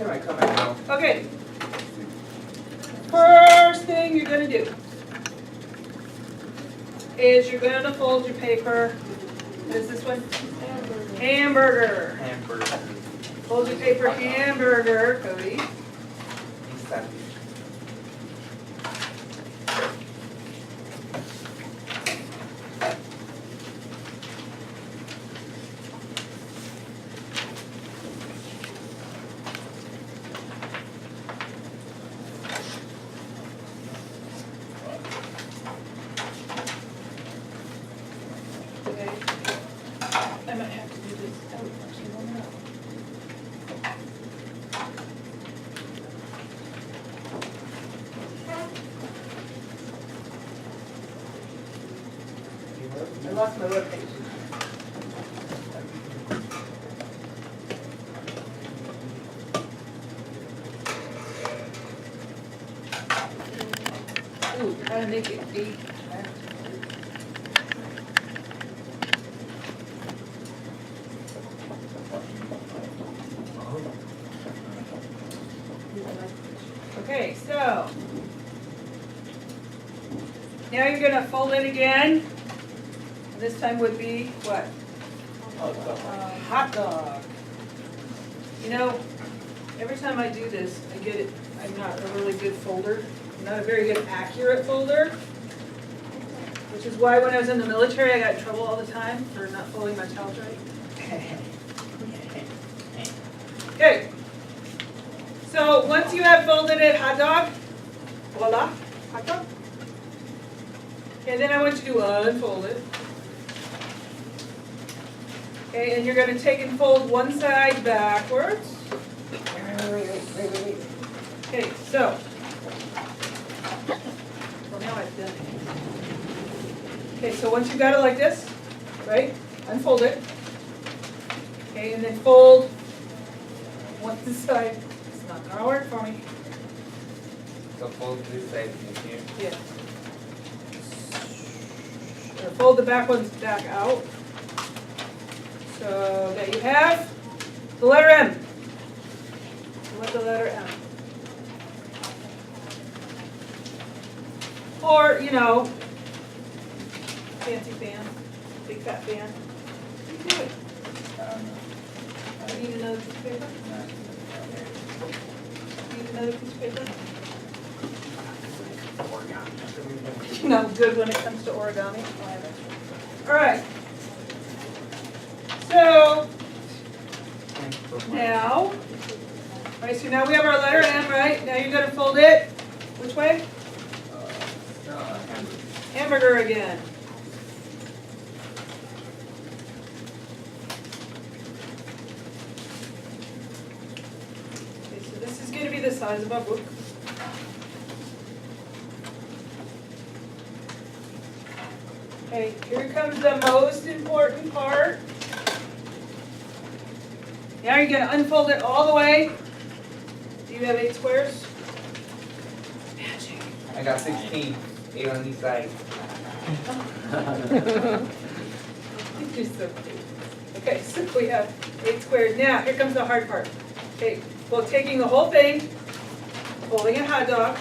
Can I come in now? Okay. First thing you're gonna do is you're gonna fold your paper. What is this one? Hamburger. Hamburger. Fold your paper hamburger, Cody. Exactly. Okay. I might have to do this. Oh, actually, one more. I lost my webpage. Ooh, how to make it 8. Okay, so now you're gonna fold it again. This time would be what? Hot dog. You know, every time I do this, I get it. I'm not a really good folder. I'm not a very good accurate folder, which is why when I was in the military, I got in trouble all the time for not folding my towels right. Okay. So once you have folded it, hot dog, voila, hot dog. Okay, then I want you to unfold it. Okay, and you're going to take and fold one side backwards. Okay, so. Well, now I've done it. Okay, so once you've got it like this, right, unfold it. Okay, and then fold one side. It's not going to work for me. So fold this side in here. Yeah. Or fold the back ones back out. So that you have the letter M. What the letter M? Or, you know, fancy fan, big fat fan. You can do it. You need another piece of paper? Need another piece of paper? No good when it comes to origami. All right. So now, right, so now we have our letter M, right? Now you're going to fold it, which way? Hamburger again. Okay, so this is going to be the size of our book. Okay, here comes the most important part. Now you're going to unfold it all the way. Do you have 8 squares? Magic. I got 16. 8 on each side. You're so cute. Okay, so we have 8 squares. Now, here comes the hard part. Okay, well, taking the whole thing, folding a hot dog.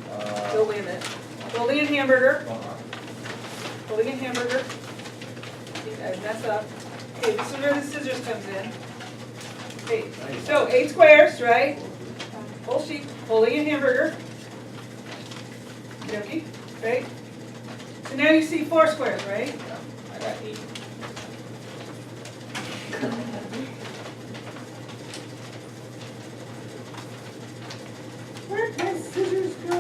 Oh, wait a minute. Folding a hamburger. Folding a hamburger. I mess up. Okay, this is where the scissors comes in. Okay, so 8 squares, right? Whole sheet, folding a hamburger. Okay, right? So now you see 4 squares, right? I got 8. Where'd my scissors go?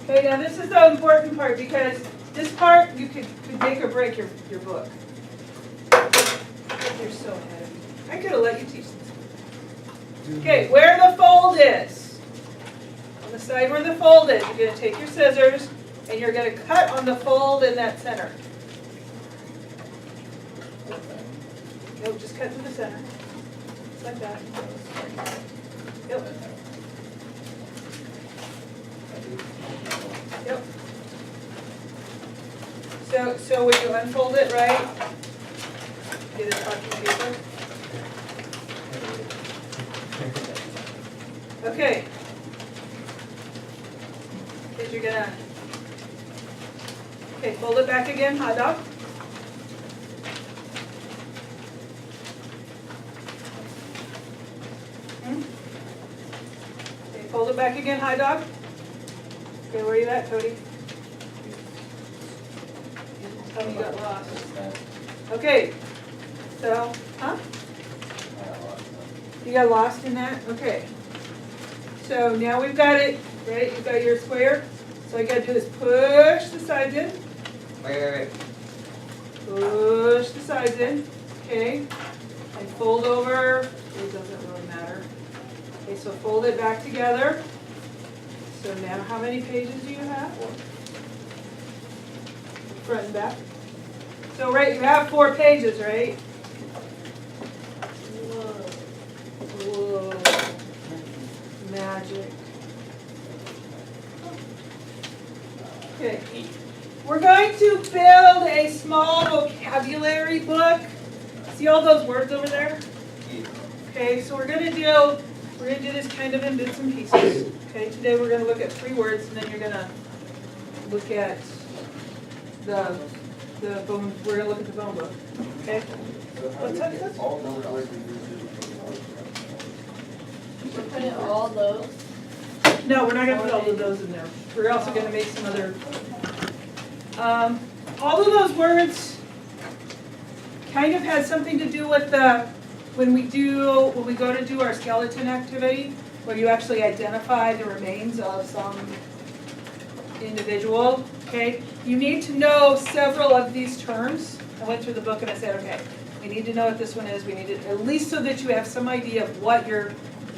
Okay, now this is the important part because this part you could make or break your book. You're so ahead of me. I could have let you teach this. Okay, where the fold is. On the side where the fold is, you're going to take your scissors and you're going to cut on the fold in that center. No, just cut to the center. Just like that. Yep. Yep. So when you unfold it, right? Get a talking paper. Okay. Because you're gonna, okay, fold it back again, hot dog. Okay, fold it back again, hot dog. Okay, where are you at, Cody? Tell me you got lost. Okay, so, huh? You got lost in that? Okay. So now we've got it, right? You've got your square. So all you gotta do is push the sides in. Wait. Push the sides in, okay? And fold over, it doesn't really matter. Okay, so fold it back together. So now how many pages do you have? Front and back. So right, you have 4 pages, right? Whoa. Magic. Okay. We're going to build a small vocabulary book. See all those words over there? Okay, so we're gonna do this kind of in bits and pieces. Okay, today we're gonna look at 3 words, and then you're gonna look at the bone. We're gonna look at the bone book. Okay. What's that? All those words We're putting all those. No, we're not gonna put all of those in there. We're also gonna make some other. All of those words kind of had something to do with when we go to do our skeleton activity, where you actually identify the remains of some individual. Okay, you need to know several of these terms. I went through the book and I said, okay, we need to know what this one is. We need it at least so that you have some idea of what you're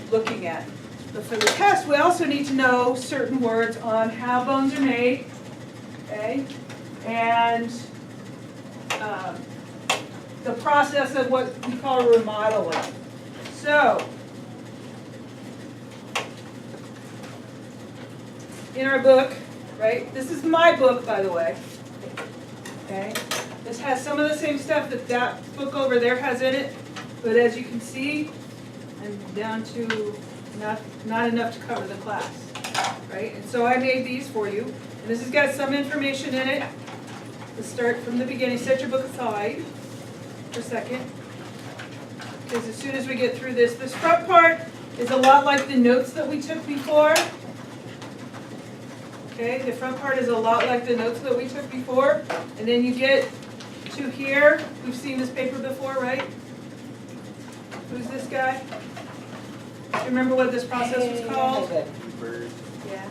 looking at. But for the test, we also need to know certain words on how bones are made, okay, and the process of what we call remodeling. So, in our book, right, this is my book, by the way, okay, this has some of the same stuff that that book over there has in it, but as you can see, I'm down to not enough to cover the class, right? And so I made these for you, and this has got some information in it. Let's start from the beginning. Set your book aside for a second, because as soon as we get through this front part is a lot like the notes that we took before. Okay, the front part is a lot like the notes that we took before, and then you get to here. We've seen this paper before, right? Who's this guy? Do you remember what this process was called? bird. Yeah.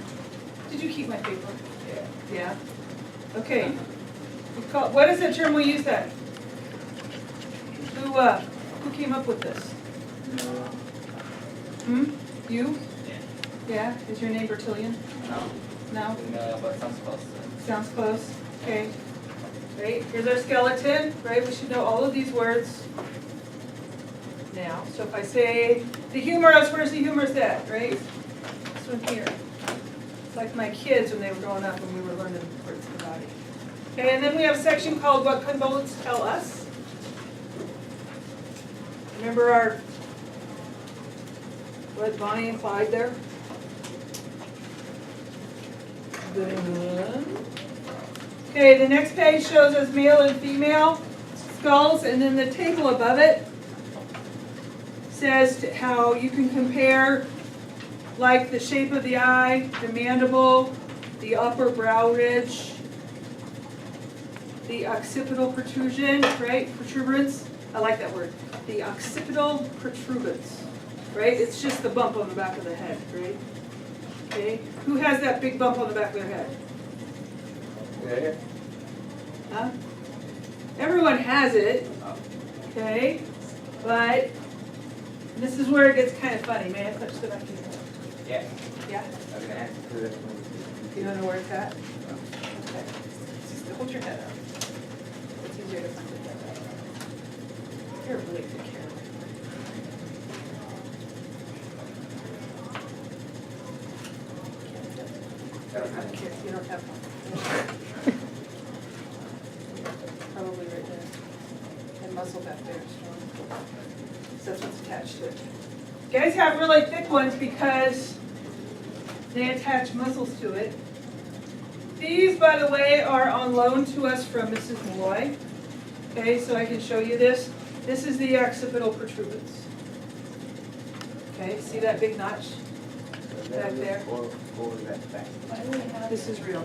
Did you keep my paper? Yeah. Yeah. Okay. What is the term we use that? Who came up with this? You? Yeah. Is your name Bertilion? No. No? No, but sounds close. Sounds close. Okay. Right. Here's our skeleton. Right. We should know all of these words now. So if I say the humerus, where's the humerus at? Right. This one here. It's like my kids when they were growing up and we were learning parts of the body. Okay, and then we have a section called What Can Bones Tell Us? Remember what Bonnie and Clyde there? Good. Okay, the next page shows us male and female skulls, and then the table above it says how you can compare like the shape of the eye, the mandible, the upper brow ridge, the occipital protrusion, right? Protuberance. I like that word. The occipital protuberance, right? It's just the bump on the back of the head, right? Okay. Who has that big bump on the back of their head? Yeah. Huh? Everyone has it, okay? But this is where it gets kind of funny. May I touch the back of your head? Yeah. Yeah? I was gonna ask for this one. You don't know where it's at? Okay. Just hold your head up. It's easier to find it that way. You're really good care. You don't have one. muscle back there, strong. So that's what's attached to it. Guys have really thick ones because they attach muscles to it. These, by the way, are on loan to us from Mrs. Malloy. Okay, so I can show you this. This is the occipital protuberance. Okay, see that big notch? Back there. Why do we have This it? is real.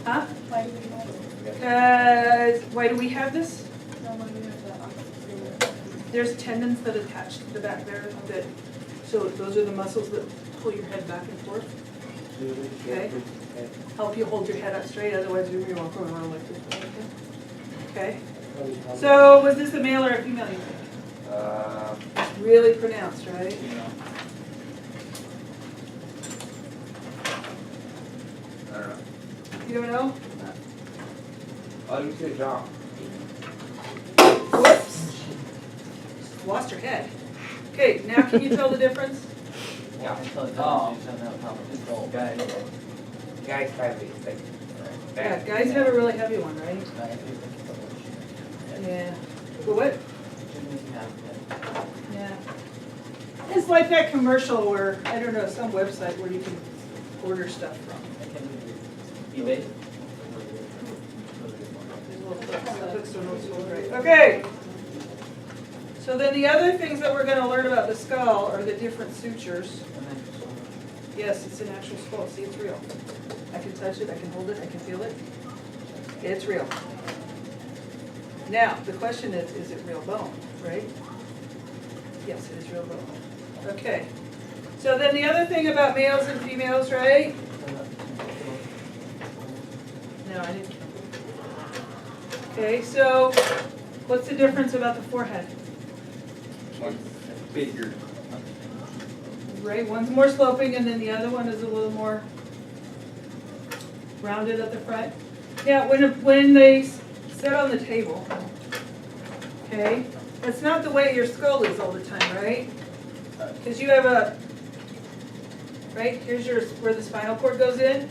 Huh? Why do we have it? Why do we have this? No, why do we have that on? There's tendons that attach to the back there that, so those are the muscles that pull your head back and forth. Okay. Help you hold your head up straight, otherwise you're gonna walk around like this. Okay. So was this a male or a female, you think? It's really pronounced, right? I don't know. You don't know? Oh, you said John. Whoops. Lost her head. Okay, now can you tell the difference? Yeah. Oh. Guys have these things. Yeah, guys have a really heavy one, right? Yeah. But what? Yeah. It's like that commercial where, I don't know, some website where you can order stuff from. eBay? These little hooks don't always hold right. Okay. So then the other things that we're gonna learn about the skull are the different sutures. Yes, it's an actual skull. See, it's real. I can touch it, I can hold it, I can feel it. It's real. Now, the question is it real bone, right? Yes, it is real bone. Okay. So then the other thing about males and females, right? No, I didn't. Okay, so what's the difference about the forehead? Bigger. Right, one's more sloping and then the other one is a little more rounded at the front. Yeah, when they sit on the table, okay, that's not the way your skull is all the time, right? Because you have a, right, here's where the spinal cord goes in.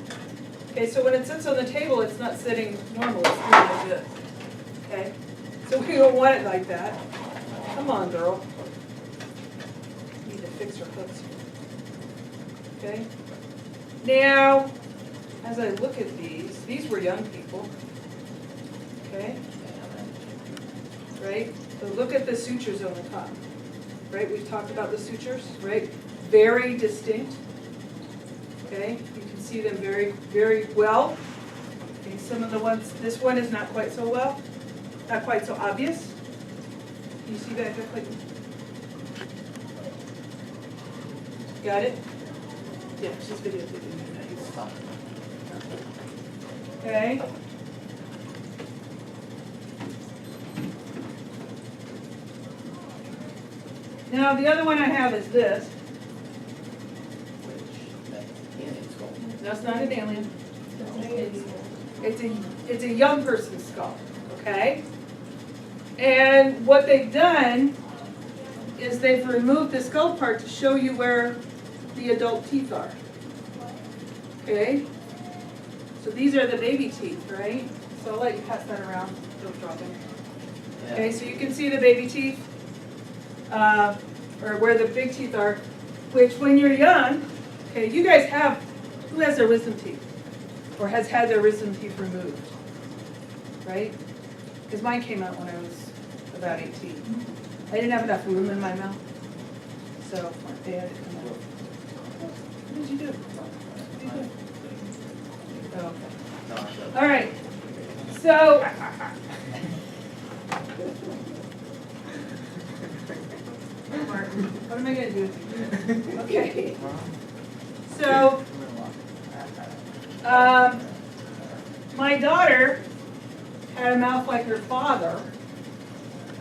Okay, so when it sits on the table, it's not sitting normally, it's sitting like this. Okay, so we don't want it like that. Come on, girl. Need to fix her hooks. Okay. Now, as I look at these were young people. Okay. Right. So look at the sutures on the top. Right. We've talked about the sutures. Right. Very distinct. Okay. You can see them very, very well. Okay. Some of the ones. This one is not quite so well. Not quite so obvious. You see that? Got it? Yeah, she's videotaping it. Okay. Now the other one I have is this. That's not an alien. It's a young person's skull. Okay. And what they've done is they've removed the skull part to show you where the adult teeth are. Okay? So these are the baby teeth, right? So I'll let you pass that around. Don't drop it. Okay, so you can see the baby teeth, or where the big teeth are, which when you're young, okay, you guys have, who has their wisdom teeth? Or has had their wisdom teeth removed? Right? Because mine came out when I was about 18. I didn't have enough room in my mouth, so they had to come out. What did you do? What did you do? Oh, okay. All right. So. Martin, what am I going to do with you? Okay. So, my daughter had a mouth like her father.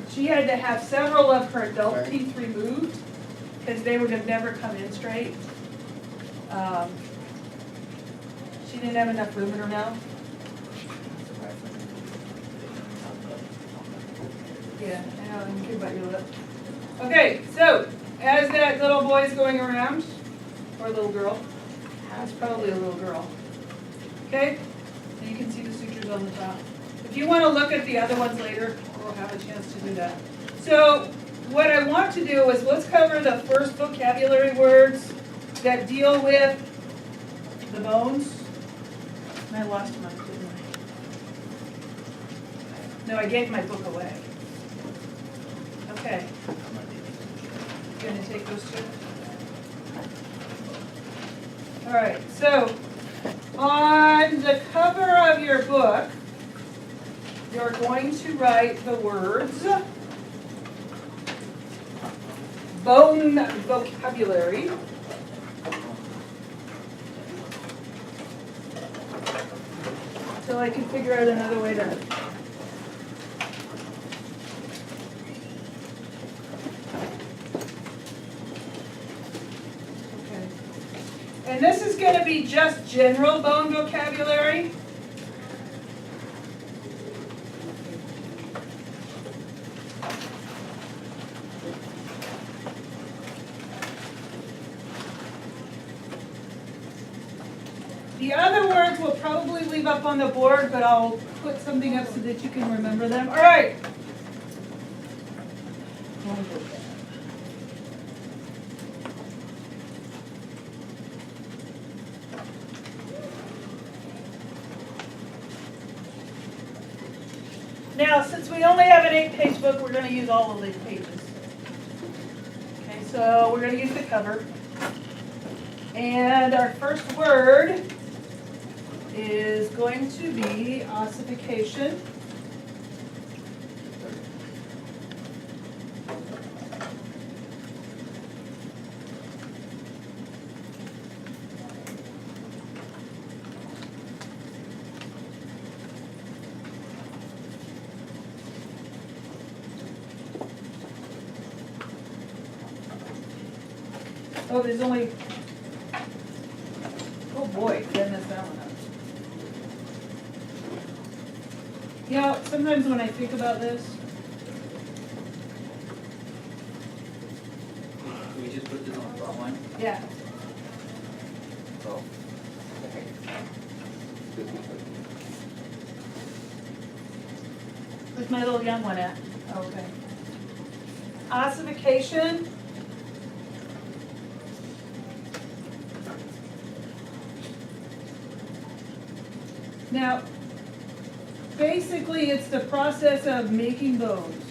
She had to have several of her adult teeth removed because they would have never come in straight. She didn't have enough room in her mouth. Yeah, I know, I'm kidding about your lip. Okay, so as that little boy is going around, or little girl, it's probably a little girl. Okay, and you can see the sutures on the top. If you want to look at the other ones later, we'll have a chance to do that. So what I want to do is let's cover the first vocabulary words that deal with the bones. And I lost mine, didn't I? No, I gave my book away. Okay. You gonna take those two? All right, so on the cover of your book, you're going to write the words bone vocabulary. Until I can figure out another way to. Okay. And this is going to be just general bone vocabulary. The other words we'll probably leave up on the board, but I'll put something up so that you can remember them. All right. Now, since we only have an 8-page book, we're going to use all of 8 pages. Okay, so we're going to use the cover. And our first word is going to be ossification. Oh, there's only, oh boy, did I mess that one up. You know, sometimes when I think about this, We just put this on the front line. yeah, Oh. where's my little young one at? Oh, okay. Ossification. Now, basically it's the process of making bones.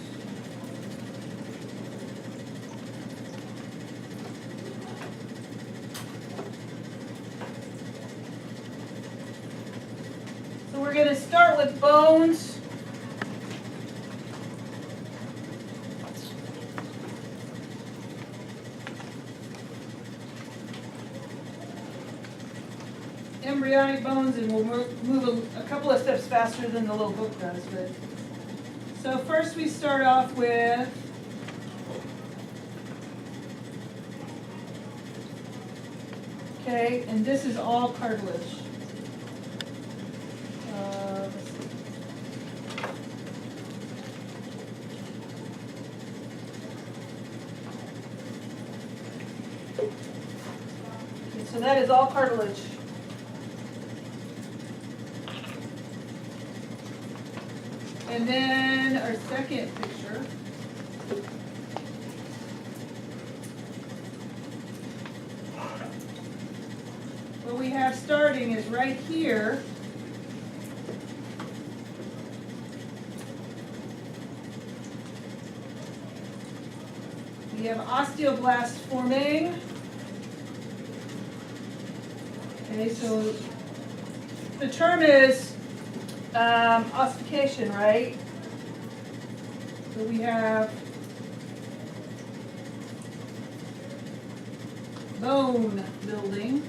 So we're going to start with bones. Embryonic bones, and we'll move a couple of steps faster than the little book does. But so first we start off with okay, and this is all cartilage. Let's see. Okay, so that is all cartilage. And then our second picture. What we have starting is right here. We have osteoblasts forming. Okay, so the term is ossification, right? So we have bone building.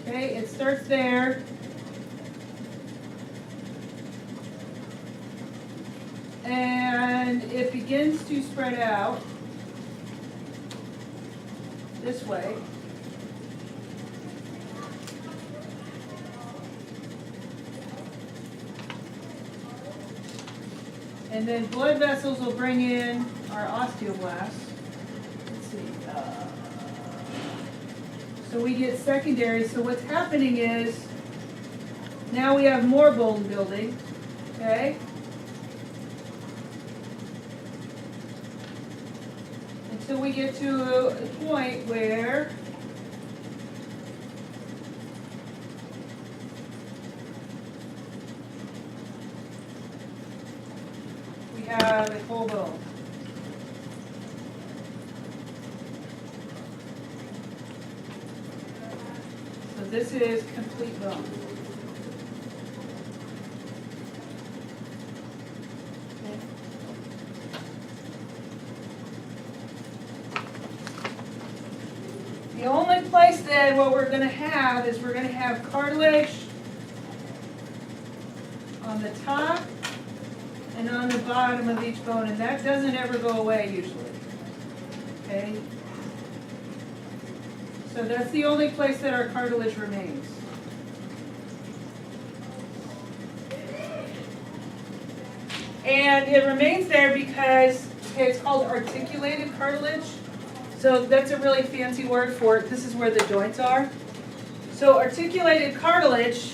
Okay, it starts there. And it begins to spread out this way. And then blood vessels will bring in our osteoblasts. Let's see. So we get secondary, so what's happening is, now we have more bone building, okay? Until we get to a point where we have a whole bone. So this is complete bone. Okay. The only place then what we're gonna have is we're gonna have cartilage on the top and on the bottom of each bone, and that doesn't ever go away usually. Okay? So that's the only place that our cartilage remains. And it remains there because, okay, it's called articulated cartilage. So that's a really fancy word for it. This is where the joints are. So articulated cartilage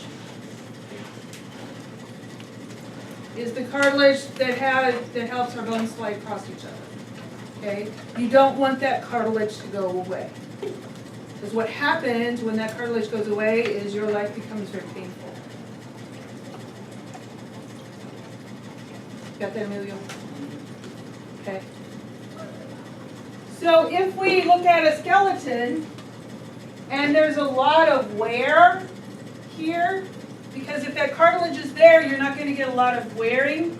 is the cartilage that helps our bones slide across each other. Okay? You don't want that cartilage to go away. Because what happens when that cartilage goes away is your life becomes very painful. Got that, Emilio? Okay. So if we look at a skeleton and there's a lot of wear here, because if that cartilage is there, you're not going to get a lot of wearing.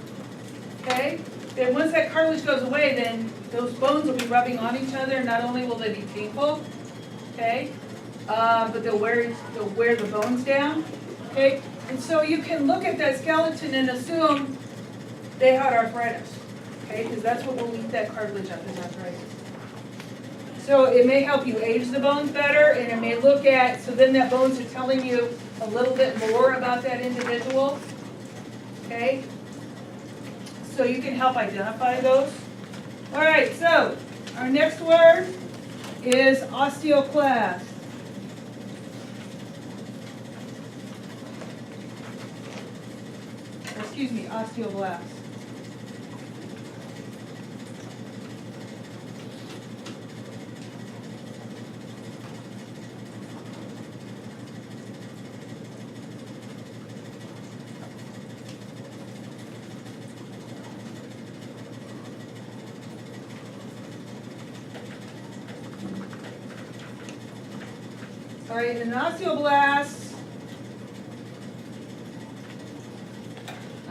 Okay? Then once that cartilage goes away, then those bones will be rubbing on each other. Not only will they be painful, okay, but they'll wear the bones down. Okay? And so you can look at that skeleton and assume they had arthritis. Okay? Because that's what will eat that cartilage up, is arthritis. So it may help you age the bones better, and it may look at, so then that bones are telling you a little bit more about that individual. Okay? So you can help identify those. All right, so our next word is osteoclast. Or excuse me, osteoblast. All right, an osteoblast,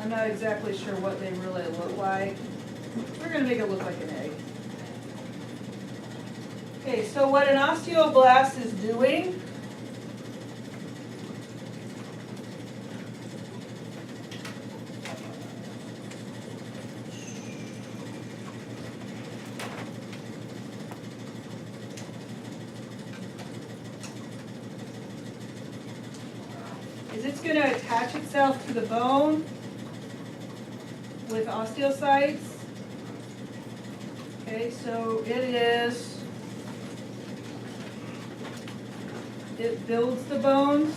I'm not exactly sure what they really look like. We're going to make it look like an egg. Okay, so what an osteoblast is doing is it's going to attach itself to the bone with osteocytes. Okay, so it builds the bones.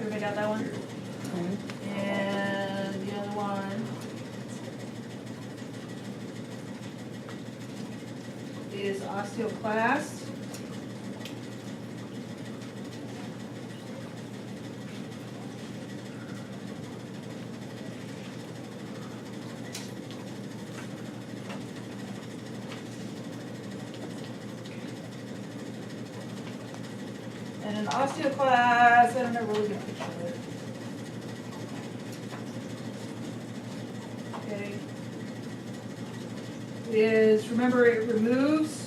Everybody got that one? And the other one is osteoclast. And an osteoclast, I don't have a really good picture of it. Okay. Remember, it removes.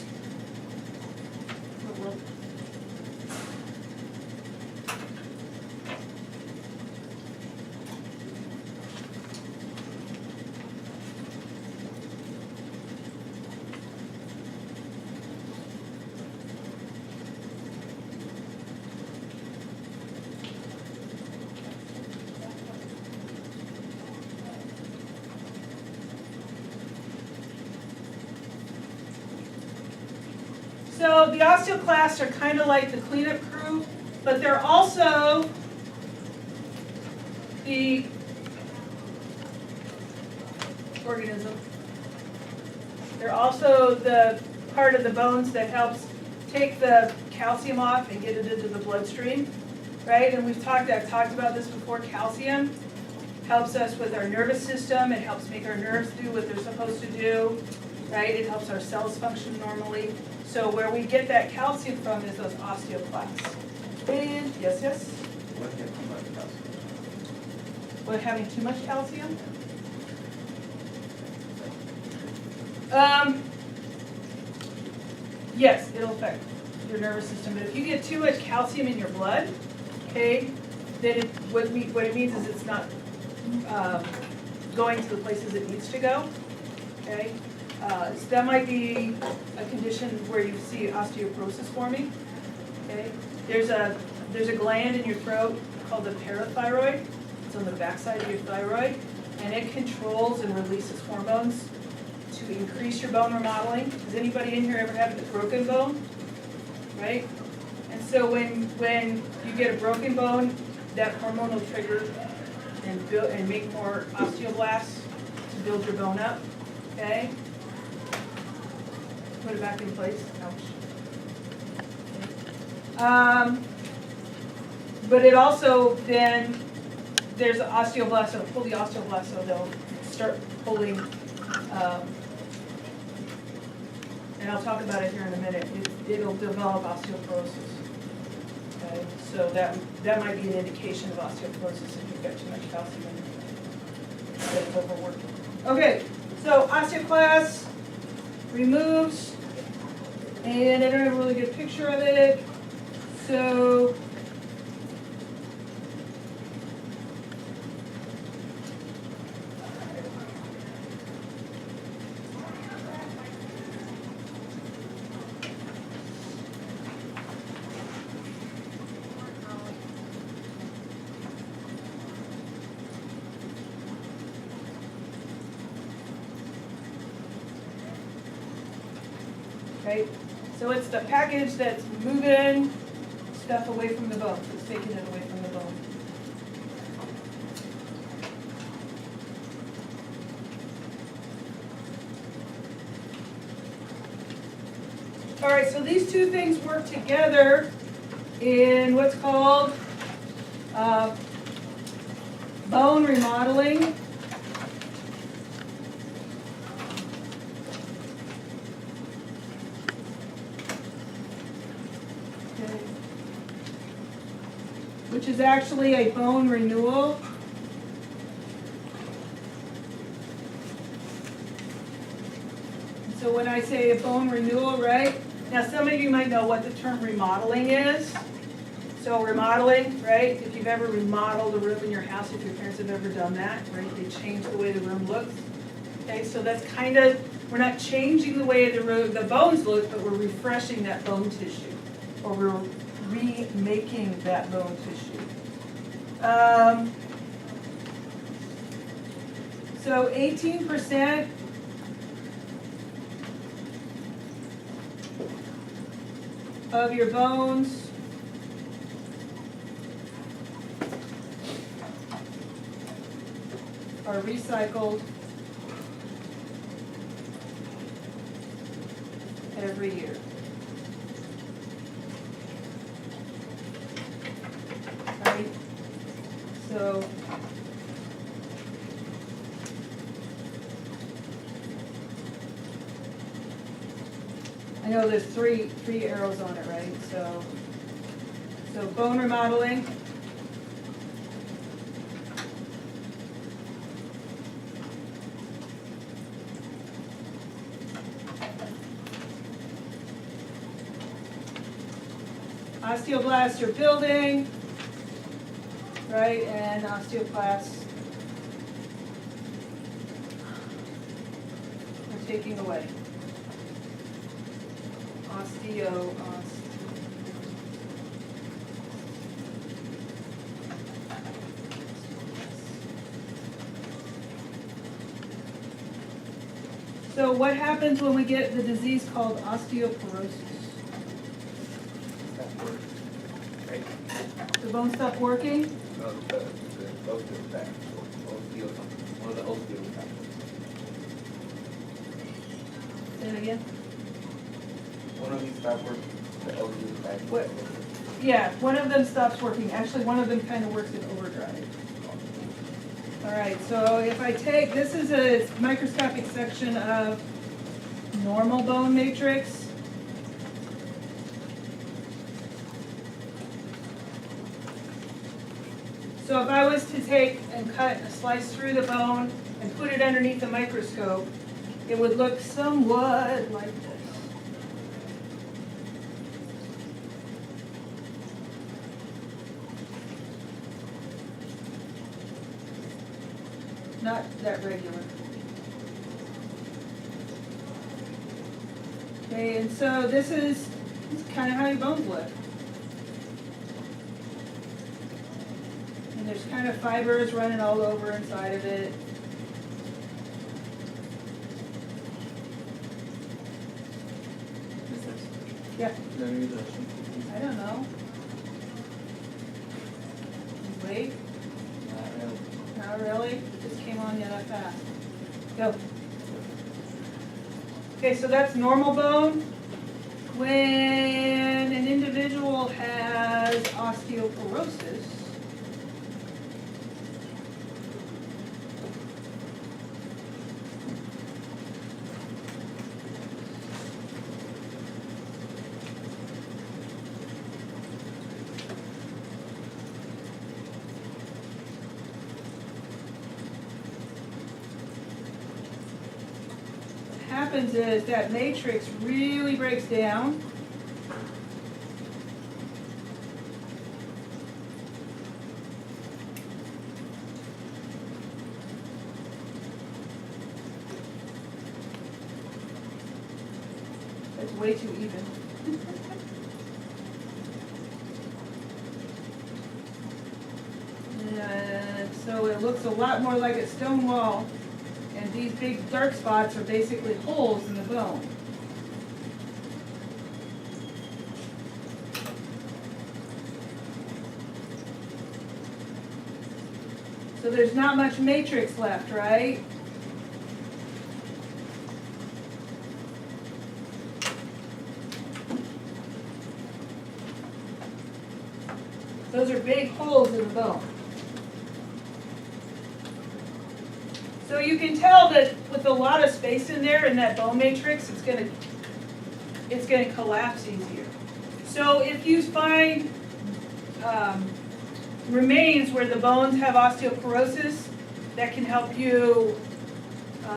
So the osteoclasts are kind of like the cleanup crew, but they're also the organism. They're also the part of the bones that helps take the calcium off and get it into the bloodstream, right? And I've talked about this before. Calcium helps us with our nervous system. It helps make our nerves do what they're supposed to do, right? It helps our cells function normally. So where we get that calcium from is those osteoclasts. And yes. What have too much calcium? What, having too much calcium? Yes, it'll affect your nervous system, but if you get too much calcium in your blood, okay, then what it means is it's not going to the places it needs to go, okay? So that might be a condition where you see osteoporosis forming, okay? There's a gland in your throat called the parathyroid. It's on the backside of your thyroid, and it controls and releases hormones to increase your bone remodeling. Does anybody in here ever have a broken bone? Right? And so when you get a broken bone, that hormone will trigger and make more osteoblasts to build your bone up. Okay? Put it back in place. Ouch. But it also then, there's osteoblasts that'll pull the osteoblasts, so they'll start pulling, and I'll talk about it here in a minute. It'll develop osteoporosis. Okay, so that might be an indication of osteoporosis if you've got too much calcium in it. That's overworking. Okay, so osteoclast removes, and I don't have a really good picture of it. So okay, so it's the package that's moving stuff away from the bone. It's taking it away from the bone. All right, so these two things work together in what's called bone remodeling. Which is actually a bone renewal. So when I say a bone renewal, right? Now some of you might know what the term remodeling is. So remodeling, right? If you've ever remodeled a room in your house, if your parents have ever done that, right? They change the way the room looks. Okay, so that's kind of, we're not changing the way the bones look, but we're refreshing that bone tissue. Or we're remaking that bone tissue. So 18% of your bones are recycled every year. Right? So I know there's three arrows on it, right? So bone remodeling. Osteoblasts are building, right? And osteoclasts are taking away. So what happens when we get the disease called osteoporosis? right? The bone stopped working? No, the osteo back, osteo something, one of the osteo back. Say it again? One of these stop working, the osteo back. What? Yeah, one of them stops working. Actually, one of them kind of works in overdrive. All right, so if I take, this is a microscopic section of normal bone matrix. So if I was to take and cut a slice through the bone and put it underneath the microscope, it would look somewhat like this. Not that regular. Okay, and so this is kind of how your bones look. And there's kind of fibers running all over inside of it. Yeah, I don't know. Wait. Not really, it just came on you that fast. Go. Okay, so that's normal bone. When an individual has osteoporosis, happens is that matrix really breaks down. It's way too even. And so it looks a lot more like a stone wall. And these big dark spots are basically holes in the bone. So there's not much matrix left, right? Those are big holes in the bone. So you can tell that with a lot of space in there in that bone matrix, it's gonna collapse easier. So if you find remains where the bones have osteoporosis, that can help you